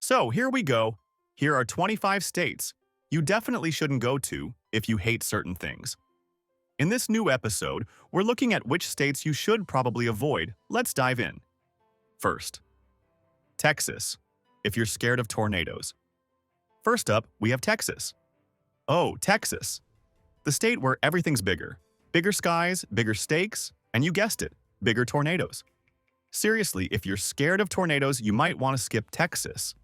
So here we go. Here are 25 states you definitely shouldn't go to if you hate certain things. In this new episode, we're looking at which states you should probably avoid. Let's dive in. First, Texas, if you're scared of tornadoes. First up, we have Texas. Oh, Texas. The state where everything's bigger. Bigger skies, bigger stakes, and you guessed it, bigger tornadoes. Seriously, if you're scared of tornadoes, you might want to skip Texas.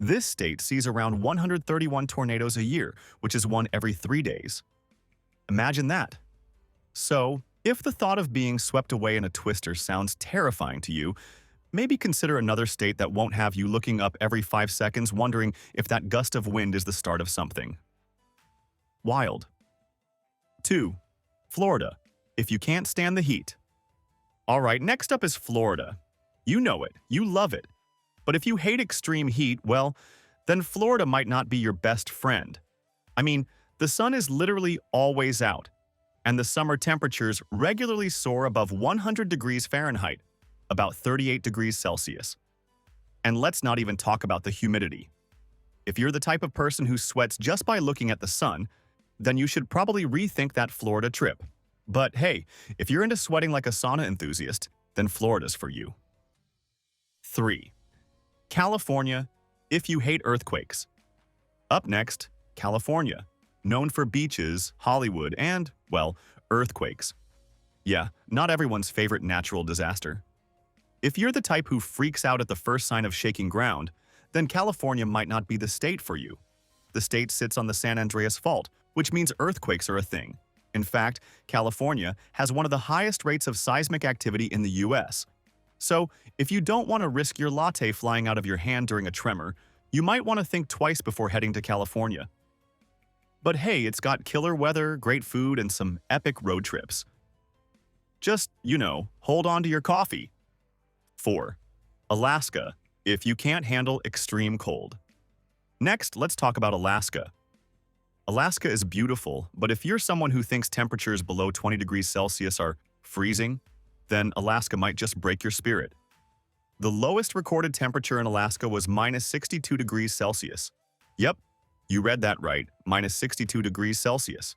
This state sees around 131 tornadoes a year, which is one every 3 days. Imagine that. So, if the thought of being swept away in a twister sounds terrifying to you, maybe consider another state that won't have you looking up every 5 seconds wondering if that gust of wind is the start of something. Wild. 2. Florida, if you can't stand the heat. Alright, next up is Florida. You know it, you love it. But if you hate extreme heat, well, then Florida might not be your best friend. I mean, the sun is literally always out, and the summer temperatures regularly soar above 100 degrees Fahrenheit, about 38 degrees Celsius. And let's not even talk about the humidity. If you're the type of person who sweats just by looking at the sun, then you should probably rethink that Florida trip. But hey, if you're into sweating like a sauna enthusiast, then Florida's for you. 3. California, if you hate earthquakes. Up next, California, known for beaches, Hollywood, and, well, earthquakes. Yeah, not everyone's favorite natural disaster. If you're the type who freaks out at the first sign of shaking ground, then California might not be the state for you. The state sits on the San Andreas Fault, which means earthquakes are a thing. In fact, California has one of the highest rates of seismic activity in the US. So, if you don't want to risk your latte flying out of your hand during a tremor, you might want to think twice before heading to California. But hey, it's got killer weather, great food, and some epic road trips. Just, hold on to your coffee. 4. Alaska, if you can't handle extreme cold. Next, let's talk about Alaska. Alaska is beautiful, but if you're someone who thinks temperatures below 20 degrees Celsius are freezing, then Alaska might just break your spirit. The lowest recorded temperature in Alaska was minus 62 degrees Celsius. Yep, you read that right, minus 62 degrees Celsius.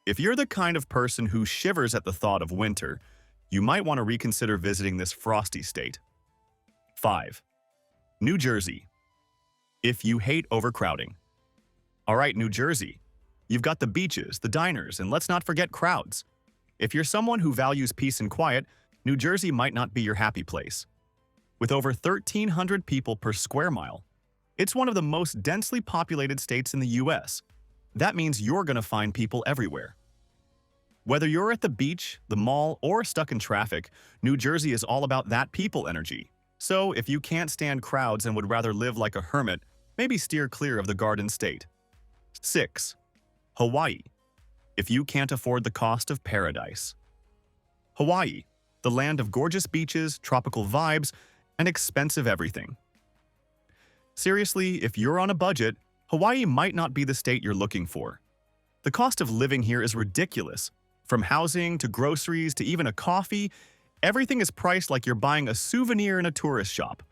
If you're the kind of person who shivers at the thought of winter, you might want to reconsider visiting this frosty state. 5. New Jersey, if you hate overcrowding. Alright, New Jersey. You've got the beaches, the diners, and let's not forget crowds. If you're someone who values peace and quiet, New Jersey might not be your happy place. With over 1,300 people per square mile, it's one of the most densely populated states in the US. That means you're going to find people everywhere. Whether you're at the beach, the mall, or stuck in traffic, New Jersey is all about that people energy. So if you can't stand crowds and would rather live like a hermit, maybe steer clear of the Garden State. 6. Hawaii, if you can't afford the cost of paradise. Hawaii, the land of gorgeous beaches, tropical vibes, and expensive everything. Seriously, if you're on a budget, Hawaii might not be the state you're looking for. The cost of living here is ridiculous. From housing to groceries to even a coffee, everything is priced like you're buying a souvenir in a tourist shop.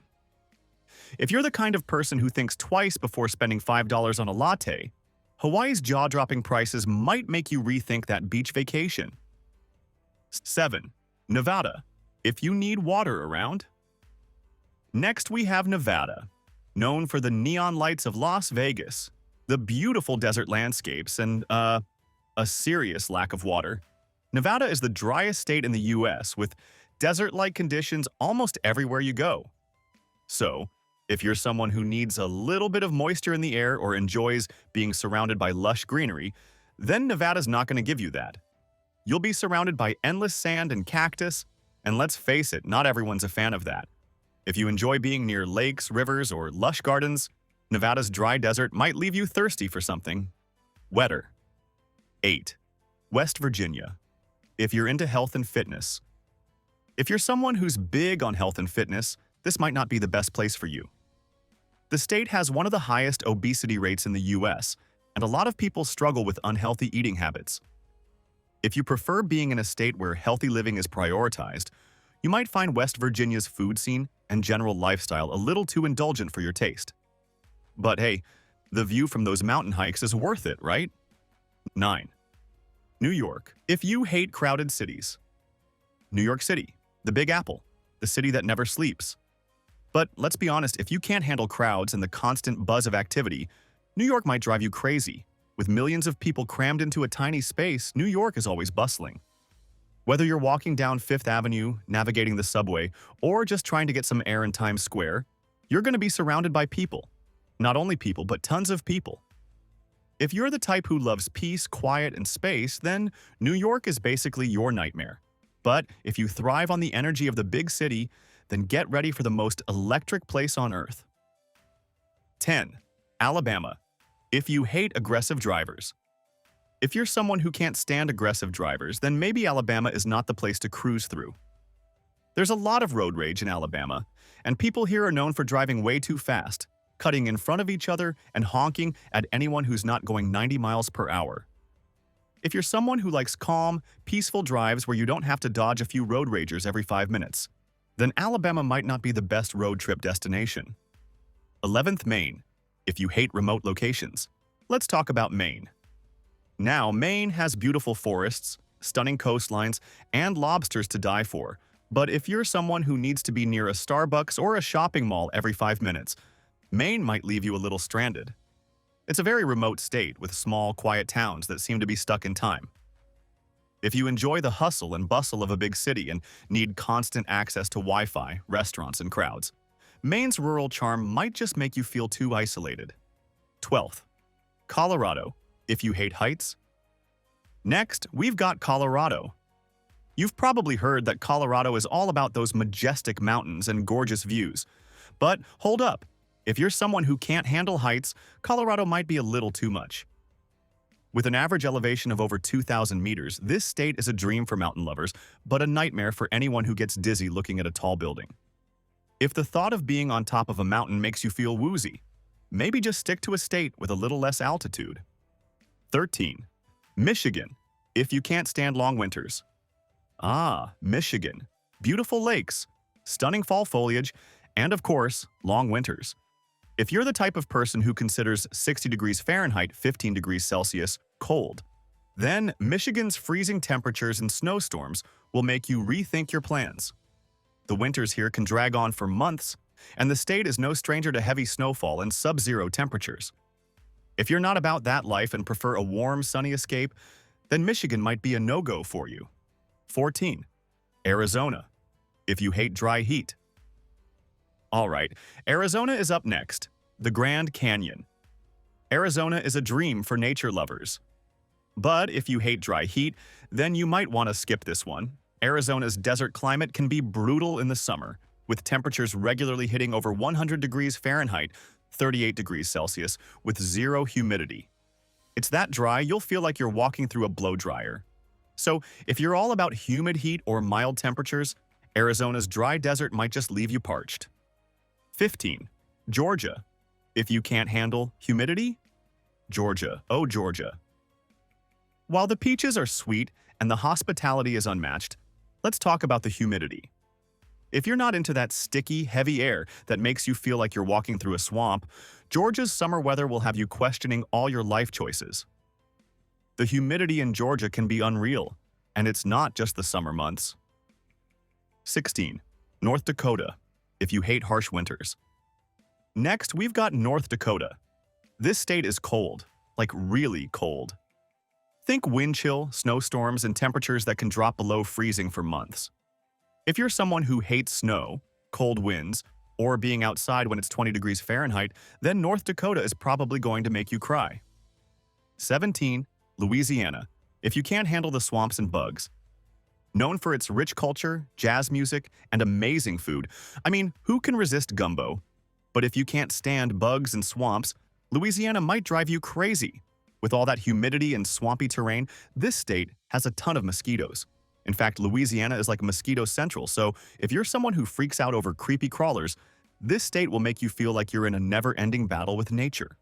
If you're the kind of person who thinks twice before spending $5 on a latte, Hawaii's jaw-dropping prices might make you rethink that beach vacation. 7. Nevada, if you need water around. Next, we have Nevada, known for the neon lights of Las Vegas, the beautiful desert landscapes, and, a serious lack of water. Nevada is the driest state in the US, with desert-like conditions almost everywhere you go. So, if you're someone who needs a little bit of moisture in the air or enjoys being surrounded by lush greenery, then Nevada's not going to give you that. You'll be surrounded by endless sand and cactus, and let's face it, not everyone's a fan of that. If you enjoy being near lakes, rivers, or lush gardens, Nevada's dry desert might leave you thirsty for something wetter. 8. West Virginia, if you're into health and fitness. If you're someone who's big on health and fitness, this might not be the best place for you. The state has one of the highest obesity rates in the US, and a lot of people struggle with unhealthy eating habits. If you prefer being in a state where healthy living is prioritized, You might find West Virginia's food scene and general lifestyle a little too indulgent for your taste. But hey, the view from those mountain hikes is worth it, right? 9. New York. If you hate crowded cities. New York City, the Big Apple, the city that never sleeps. But let's be honest, if you can't handle crowds and the constant buzz of activity, New York might drive you crazy. With millions of people crammed into a tiny space, New York is always bustling. Whether you're walking down Fifth Avenue, navigating the subway, or just trying to get some air in Times Square, you're going to be surrounded by people. Not only people, but tons of people. If you're the type who loves peace, quiet, and space, then New York is basically your nightmare. But if you thrive on the energy of the big city, then get ready for the most electric place on earth. 10. Alabama. If you hate aggressive drivers. If you're someone who can't stand aggressive drivers, then maybe Alabama is not the place to cruise through. There's a lot of road rage in Alabama, and people here are known for driving way too fast, cutting in front of each other and honking at anyone who's not going 90 miles per hour. If you're someone who likes calm, peaceful drives where you don't have to dodge a few road ragers every 5 minutes, then Alabama might not be the best road trip destination. 11th, Maine. If you hate remote locations. Let's talk about Maine. Now, Maine has beautiful forests, stunning coastlines, and lobsters to die for. But if you're someone who needs to be near a Starbucks or a shopping mall every 5 minutes, Maine might leave you a little stranded. It's a very remote state with small, quiet towns that seem to be stuck in time. If you enjoy the hustle and bustle of a big city and need constant access to Wi-Fi, restaurants, and crowds, Maine's rural charm might just make you feel too isolated. 12th. Colorado. If you hate heights. Next, we've got Colorado. You've probably heard that Colorado is all about those majestic mountains and gorgeous views. But hold up. If you're someone who can't handle heights, Colorado might be a little too much. With an average elevation of over 2,000 meters, this state is a dream for mountain lovers, but a nightmare for anyone who gets dizzy looking at a tall building. If the thought of being on top of a mountain makes you feel woozy, maybe just stick to a state with a little less altitude. 13. Michigan. If you can't stand long winters. Michigan. Beautiful lakes, stunning fall foliage, and of course, long winters. If you're the type of person who considers 60 degrees Fahrenheit, 15 degrees Celsius, cold, then Michigan's freezing temperatures and snowstorms will make you rethink your plans. The winters here can drag on for months, and the state is no stranger to heavy snowfall and sub-zero temperatures. If you're not about that life and prefer a warm, sunny escape, then Michigan might be a no-go for you. 14. Arizona. If you hate dry heat. Alright, Arizona is up next. The Grand Canyon. Arizona is a dream for nature lovers. But if you hate dry heat, then you might want to skip this one. Arizona's desert climate can be brutal in the summer, with temperatures regularly hitting over 100 degrees Fahrenheit, 38 degrees Celsius, with zero humidity. It's that dry, you'll feel like you're walking through a blow dryer. So, if you're all about humid heat or mild temperatures, Arizona's dry desert might just leave you parched. 15. Georgia. If you can't handle humidity? Georgia. Oh, Georgia. While the peaches are sweet and the hospitality is unmatched, let's talk about the humidity. If you're not into that sticky, heavy air that makes you feel like you're walking through a swamp, Georgia's summer weather will have you questioning all your life choices. The humidity in Georgia can be unreal, and it's not just the summer months. 16. North Dakota. If you hate harsh winters. Next, we've got North Dakota. This state is cold, like really cold. Think wind chill, snowstorms, and temperatures that can drop below freezing for months. If you're someone who hates snow, cold winds, or being outside when it's 20 degrees Fahrenheit, then North Dakota is probably going to make you cry. 17. Louisiana. If you can't handle the swamps and bugs. Known for its rich culture, jazz music, and amazing food, I mean, who can resist gumbo? But if you can't stand bugs and swamps, Louisiana might drive you crazy. With all that humidity and swampy terrain, this state has a ton of mosquitoes. In fact, Louisiana is like mosquito central, so if you're someone who freaks out over creepy crawlers, this state will make you feel like you're in a never-ending battle with nature.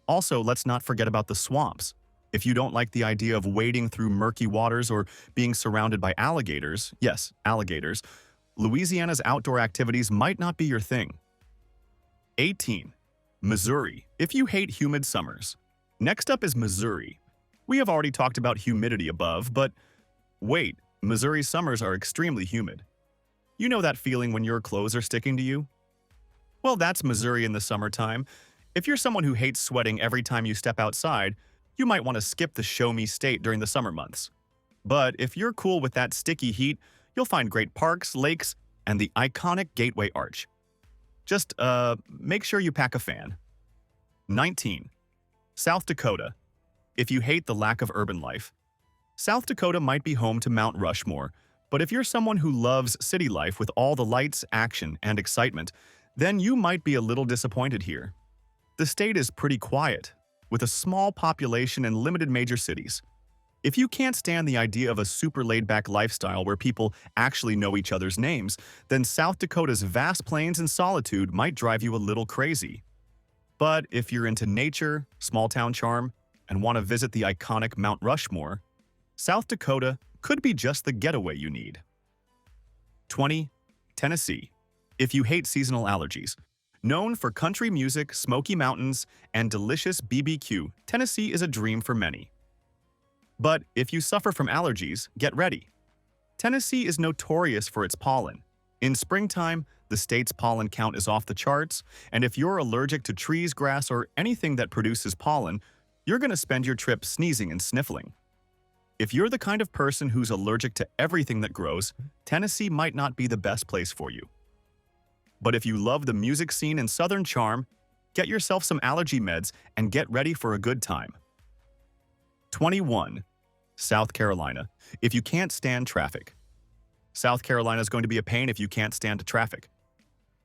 Also, let's not forget about the swamps. If you don't like the idea of wading through murky waters or being surrounded by alligators, yes, alligators, Louisiana's outdoor activities might not be your thing. 18. Missouri, if you hate humid summers. Next up is Missouri. We have already talked about humidity above, but wait, Missouri's summers are extremely humid. You know that feeling when your clothes are sticking to you? Well, that's Missouri in the summertime. If you're someone who hates sweating every time you step outside, you might want to skip the show-me state during the summer months. But if you're cool with that sticky heat, you'll find great parks, lakes, and the iconic Gateway Arch. Just, make sure you pack a fan. 19. South Dakota. If you hate the lack of urban life, South Dakota might be home to Mount Rushmore, but if you're someone who loves city life with all the lights, action, and excitement, then you might be a little disappointed here. The state is pretty quiet, with a small population and limited major cities. If you can't stand the idea of a super laid-back lifestyle where people actually know each other's names, then South Dakota's vast plains and solitude might drive you a little crazy. But if you're into nature, small-town charm, and want to visit the iconic Mount Rushmore, South Dakota could be just the getaway you need. 20. Tennessee. If you hate seasonal allergies. Known for country music, smoky mountains, and delicious BBQ, Tennessee is a dream for many. But if you suffer from allergies, get ready. Tennessee is notorious for its pollen. In springtime, the state's pollen count is off the charts, and if you're allergic to trees, grass, or anything that produces pollen, you're going to spend your trip sneezing and sniffling. If you're the kind of person who's allergic to everything that grows, Tennessee might not be the best place for you. But if you love the music scene and Southern charm, get yourself some allergy meds and get ready for a good time. 21. South Carolina. If you can't stand traffic. South Carolina is going to be a pain if you can't stand traffic.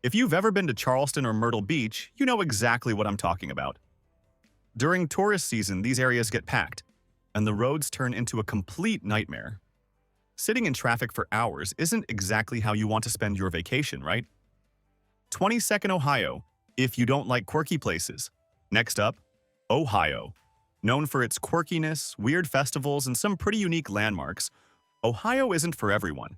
If you've ever been to Charleston or Myrtle Beach, you know exactly what I'm talking about. During tourist season, these areas get packed, and the roads turn into a complete nightmare. Sitting in traffic for hours isn't exactly how you want to spend your vacation, right? 22nd, Ohio, if you don't like quirky places. Next up, Ohio. Known for its quirkiness, weird festivals, and some pretty unique landmarks, Ohio isn't for everyone.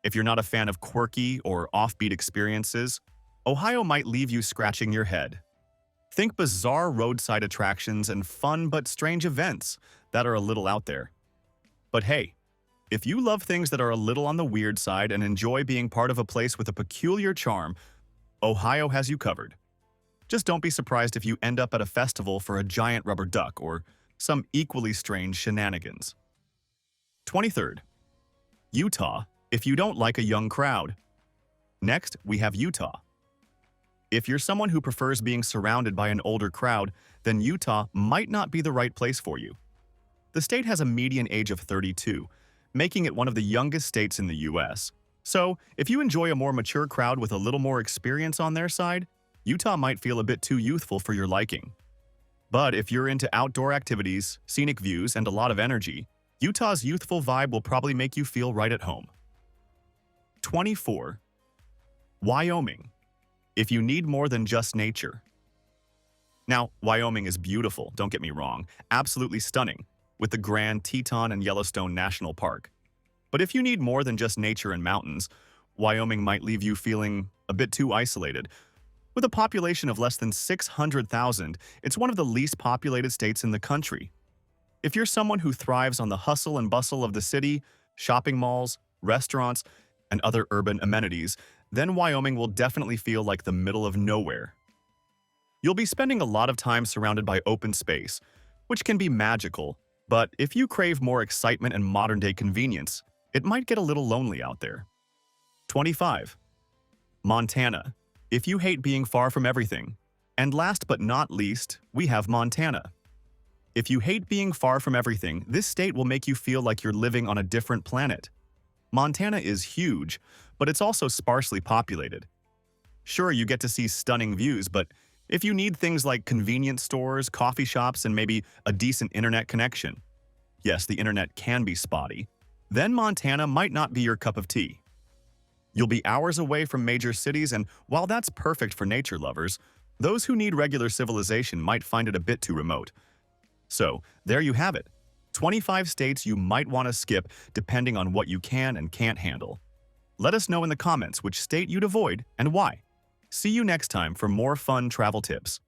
If you're not a fan of quirky or offbeat experiences, Ohio might leave you scratching your head. Think bizarre roadside attractions and fun but strange events that are a little out there. But hey, if you love things that are a little on the weird side and enjoy being part of a place with a peculiar charm, Ohio has you covered. Just don't be surprised if you end up at a festival for a giant rubber duck or some equally strange shenanigans. 23rd. Utah, if you don't like a young crowd. Next, we have Utah. If you're someone who prefers being surrounded by an older crowd, then Utah might not be the right place for you. The state has a median age of 32, making it one of the youngest states in the U.S. So, if you enjoy a more mature crowd with a little more experience on their side, Utah might feel a bit too youthful for your liking. But if you're into outdoor activities, scenic views, and a lot of energy, Utah's youthful vibe will probably make you feel right at home. 24. Wyoming. If you need more than just nature. Now, Wyoming is beautiful, don't get me wrong, absolutely stunning, with the Grand Teton and Yellowstone National Park. But if you need more than just nature and mountains, Wyoming might leave you feeling a bit too isolated. With a population of less than 600,000, it's one of the least populated states in the country. If you're someone who thrives on the hustle and bustle of the city, shopping malls, restaurants, and other urban amenities, then Wyoming will definitely feel like the middle of nowhere. You'll be spending a lot of time surrounded by open space, which can be magical, but if you crave more excitement and modern-day convenience, it might get a little lonely out there. 25. Montana. If you hate being far from everything. And last but not least, we have Montana. If you hate being far from everything, this state will make you feel like you're living on a different planet. Montana is huge, but it's also sparsely populated. Sure, you get to see stunning views, but if you need things like convenience stores, coffee shops, and maybe a decent internet connection, yes, the internet can be spotty, then Montana might not be your cup of tea. You'll be hours away from major cities, and while that's perfect for nature lovers, those who need regular civilization might find it a bit too remote. So, there you have it. 25 states you might want to skip depending on what you can and can't handle. Let us know in the comments which state you'd avoid and why. See you next time for more fun travel tips.